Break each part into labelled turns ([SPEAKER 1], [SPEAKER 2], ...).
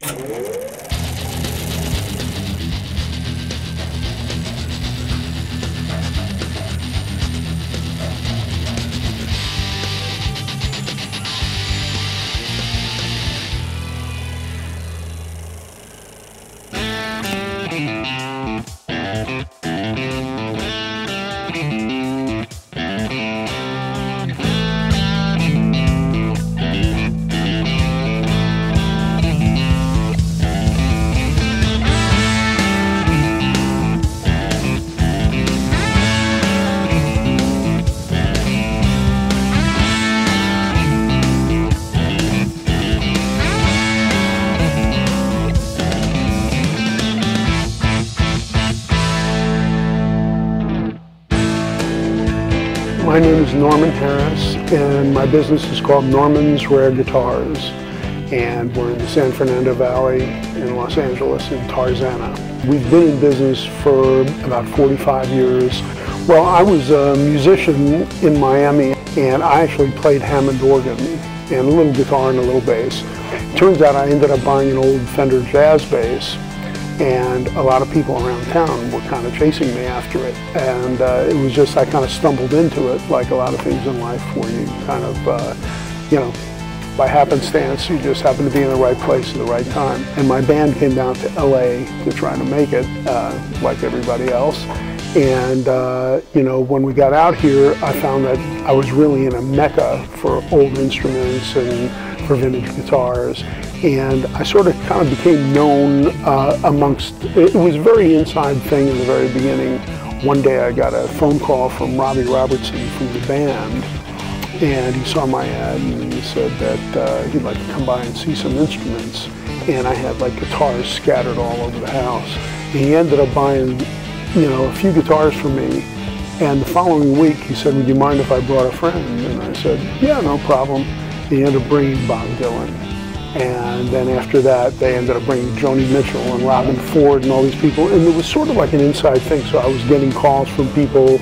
[SPEAKER 1] My name is Norman Harris, and my business is called Norman's Rare Guitars, and we're in the San Fernando Valley in Los Angeles in Tarzana. We've been in business for about 45 years. Well, I was a musician in Miami, and I actually played Hammond organ and a little guitar and a little bass. Turns out I ended up buying an old Fender jazz bass, and a lot of people around town were kind of chasing me after it. And it was just, I kind of stumbled into it, like a lot of things in life where you kind of, by happenstance, you just happen to be in the right place at the right time. And my band came down to LA to try to make it, like everybody else. And, when we got out here, I found that I was really in a mecca for old instruments and for vintage guitars. And I sort of kind of became known amongst, it was a very inside thing in the very beginning. One day I got a phone call from Robbie Robertson from the band, and he saw my ad and he said that he'd like to come by and see some instruments. And I had like guitars scattered all over the house. And he ended up buying, a few guitars for me. And the following week he said, "Would you mind if I brought a friend?" And I said, "Yeah, no problem." He ended up bringing Bob Dylan. And then after that, they ended up bringing Joni Mitchell and Robin Ford and all these people. And it was sort of like an inside thing. So I was getting calls from people,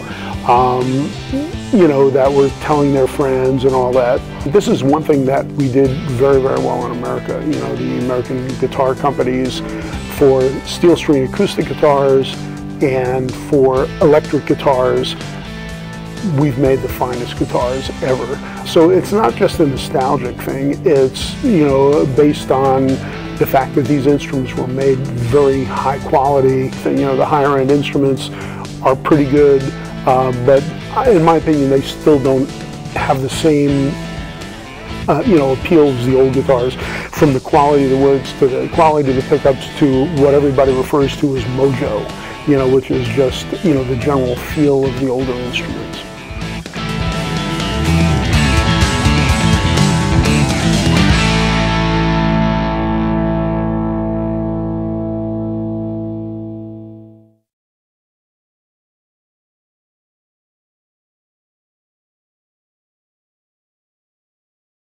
[SPEAKER 1] that were telling their friends and all that. This is one thing that we did very, very well in America. The American guitar companies for steel string acoustic guitars and for electric guitars, we've made the finest guitars ever. So it's not just a nostalgic thing, it's based on the fact that these instruments were made very high quality. The higher end instruments are pretty good, but in my opinion they still don't have the same appeal as the old guitars, from the quality of the woods to the quality of the pickups to what everybody refers to as mojo, which is just the general feel of the older instruments.